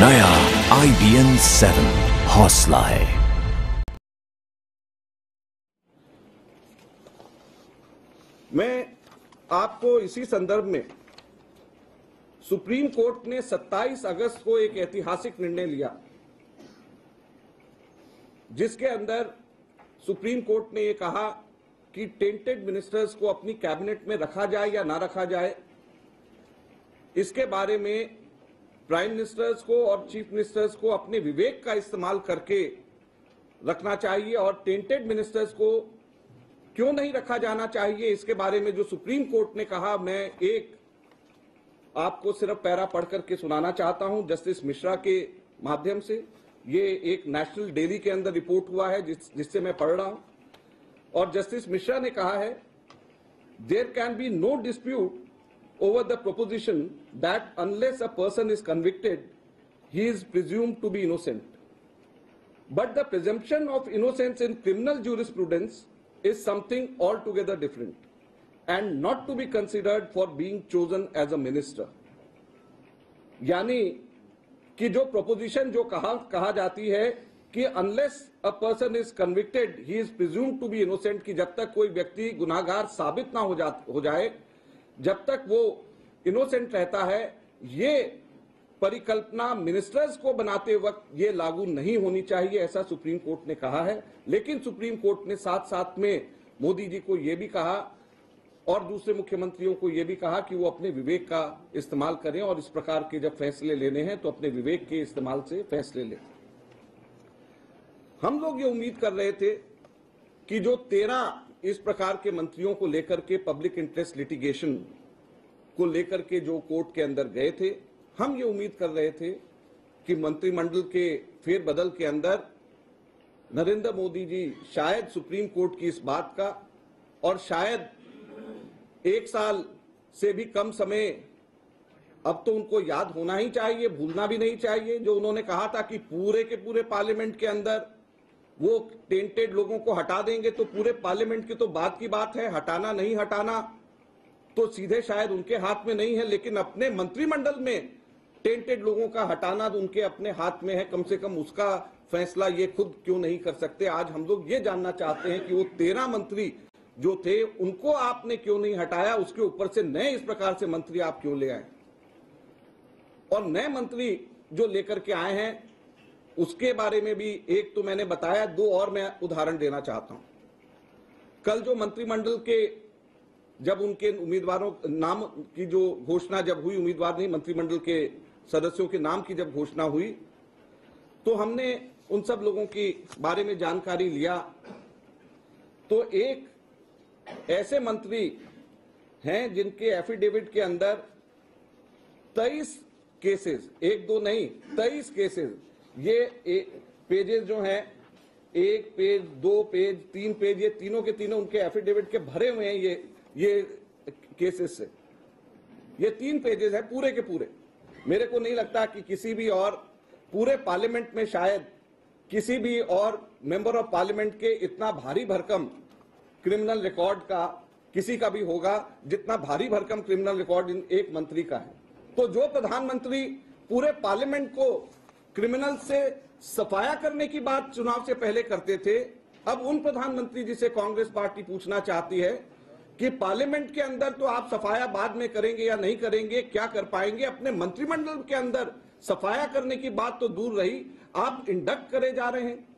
नया IBN 7 हौसला है। मैं आपको इसी संदर्भ में सुप्रीम कोर्ट ने 27 अगस्त को एक ऐतिहासिक निर्णय लिया, जिसके अंदर सुप्रीम कोर्ट ने यह कहा कि टेंटेड मिनिस्टर्स को अपनी कैबिनेट में रखा जाए या ना रखा जाए, इसके बारे में प्राइम मिनिस्टर्स को और चीफ मिनिस्टर्स को अपने विवेक का इस्तेमाल करके रखना चाहिए, और टेंटेड मिनिस्टर्स को क्यों नहीं रखा जाना चाहिए, इसके बारे में जो सुप्रीम कोर्ट ने कहा, मैं एक आपको सिर्फ पैरा पढ़ करके सुनाना चाहता हूं जस्टिस मिश्रा के माध्यम से। ये एक नेशनल डेली के अंदर रिपोर्ट हुआ है जिससे मैं पढ़ रहा हूं, और जस्टिस मिश्रा ने कहा है, there can be no dispute over the proposition that unless a person is convicted, he is presumed to be innocent. But the presumption of innocence in criminal jurisprudence is something altogether different and not to be considered for being chosen as a minister. यानी कि जो proposition जो कहा जाती है कि unless a person is convicted, he is presumed to be innocent, कि जब तक कोई व्यक्ति गुनाहगार साबित ना हो जाए, जब तक वो इनोसेंट रहता है, ये परिकल्पना मिनिस्टर्स को बनाते वक्त ये लागू नहीं होनी चाहिए, ऐसा सुप्रीम कोर्ट ने कहा है। लेकिन सुप्रीम कोर्ट ने साथ साथ में मोदी जी को ये भी कहा और दूसरे मुख्यमंत्रियों को ये भी कहा कि वो अपने विवेक का इस्तेमाल करें, और इस प्रकार के जब फैसले लेने हैं तो अपने विवेक के इस्तेमाल से फैसले लें। हम लोग ये उम्मीद कर रहे थे कि जो 13 इस प्रकार के मंत्रियों को लेकर के पब्लिक इंटरेस्ट लिटिगेशन को लेकर के जो कोर्ट के अंदर गए थे, हम ये उम्मीद कर रहे थे कि मंत्रिमंडल के फेरबदल के अंदर नरेंद्र मोदी जी शायद सुप्रीम कोर्ट की इस बात का, और शायद 1 साल से भी कम समय अब तो उनको याद होना ही चाहिए, भूलना भी नहीं चाहिए, जो उन्होंने कहा था कि पूरे के पूरे पार्लियामेंट के अंदर वो टेंटेड लोगों को हटा देंगे। तो पूरे पार्लियामेंट की तो बात की बात है, हटाना नहीं हटाना तो सीधे शायद उनके हाथ में नहीं है, लेकिन अपने मंत्रिमंडल में टेंटेड लोगों का हटाना तो उनके अपने हाथ में है। कम से कम उसका फैसला ये खुद क्यों नहीं कर सकते। आज हम लोग ये जानना चाहते हैं कि वो 13 मंत्री जो थे उनको आपने क्यों नहीं हटाया, उसके ऊपर से नए इस प्रकार से मंत्री आप क्यों ले आए, और नए मंत्री जो लेकर के आए हैं उसके बारे में भी एक तो मैंने बताया, 2 और मैं उदाहरण देना चाहता हूं। कल जो मंत्रिमंडल के जब उनके उम्मीदवारों नाम की जो घोषणा जब हुई, उम्मीदवार नहीं मंत्रिमंडल के सदस्यों के नाम की जब घोषणा हुई, तो हमने उन सब लोगों के बारे में जानकारी लिया। तो एक ऐसे मंत्री हैं जिनके एफिडेविट के अंदर 23 केसेस, 1-2 नहीं 23 केसेस, ये पेजेस जो हैं, 1 पेज 2 पेज 3 पेज, ये तीनों के तीनों उनके एफिडेविट के भरे हुए हैं ये केसेस से। ये 3 पेजेस है पूरे के पूरे। मेरे को नहीं लगता कि किसी भी और पूरे पार्लियामेंट में शायद किसी भी और मेंबर ऑफ पार्लियामेंट के इतना भारी भरकम क्रिमिनल रिकॉर्ड का किसी का भी होगा जितना भारी भरकम क्रिमिनल रिकॉर्ड एक मंत्री का है। तो जो प्रधानमंत्री पूरे पार्लियामेंट को क्रिमिनल से सफाया करने की बात चुनाव से पहले करते थे, अब उन प्रधानमंत्री जिसे कांग्रेस पार्टी पूछना चाहती है कि पार्लियामेंट के अंदर तो आप सफाया बाद में करेंगे या नहीं करेंगे, क्या कर पाएंगे, अपने मंत्रिमंडल के अंदर सफाया करने की बात तो दूर रही, आप इंडक्ट करे जा रहे हैं।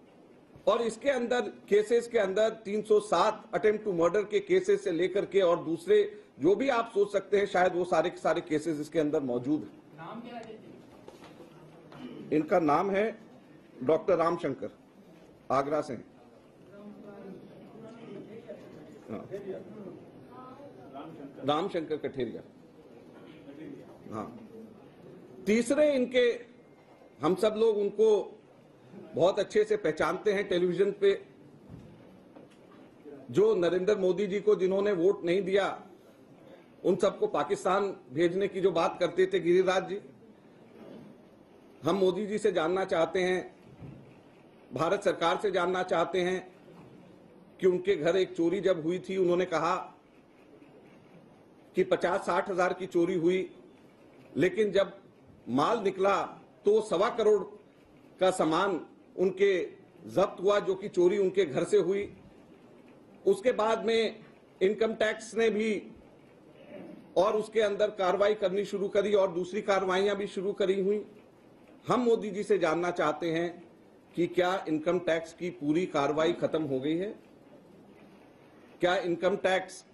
और इसके अंदर केसेस के अंदर 307 अटेम्प्ट टू मर्डर के केसेस से लेकर के और दूसरे जो भी आप सोच सकते हैं, शायद वो सारे के सारे केसेस इसके अंदर मौजूद हैं। इनका नाम है डॉक्टर रामशंकर, आगरा से हैं। रामशंकर कठेरिया। हाँ, तीसरे इनके, हम सब लोग उनको बहुत अच्छे से पहचानते हैं टेलीविजन पे, जो नरेंद्र मोदी जी को जिन्होंने वोट नहीं दिया उन सबको पाकिस्तान भेजने की जो बात करते थे, गिरिराज जी। हम मोदी जी से जानना चाहते हैं, भारत सरकार से जानना चाहते हैं कि उनके घर एक चोरी जब हुई थी, उन्होंने कहा कि 50-60 हजार की चोरी हुई, लेकिन जब माल निकला तो 1.25 करोड़ का सामान उनके जब्त हुआ, जो कि चोरी उनके घर से हुई। उसके बाद में इनकम टैक्स ने भी और उसके अंदर कार्रवाई करनी शुरू करी और दूसरी कार्रवाइयां भी शुरू करी हुई। हम मोदी जी से जानना चाहते हैं कि क्या इनकम टैक्स की पूरी कार्रवाई खत्म हो गई है? क्या इनकम टैक्स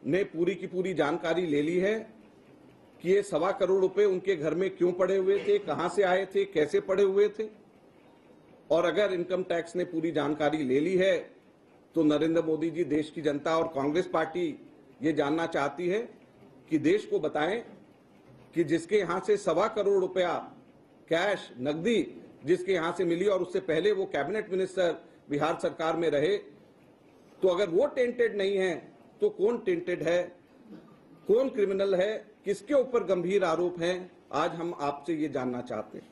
ने पूरी की पूरी जानकारी ले ली है कि ये 1.25 करोड़ रुपए उनके घर में क्यों पड़े हुए थे, कहां से आए थे, कैसे पड़े हुए थे? और अगर इनकम टैक्स ने पूरी जानकारी ले ली है तो नरेंद्र मोदी जी, देश की जनता और कांग्रेस पार्टी ये जानना चाहती है कि देश को बताएं कि जिसके यहां से 1.25 करोड़ रुपया कैश नकदी जिसके यहां से मिली और उससे पहले वो कैबिनेट मिनिस्टर बिहार सरकार में रहे, तो अगर वो टेंटेड नहीं है तो कौन टेंटेड है, कौन क्रिमिनल है, किसके ऊपर गंभीर आरोप हैं? आज हम आपसे ये जानना चाहते हैं।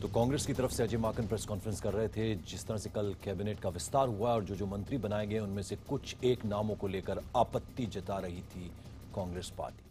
तो कांग्रेस की तरफ से अजय माकन प्रेस कॉन्फ्रेंस कर रहे थे। जिस तरह से कल कैबिनेट का विस्तार हुआ और जो मंत्री बनाए गए उनमें से कुछ एक नामों को लेकर आपत्ति जता रही थी कांग्रेस पार्टी।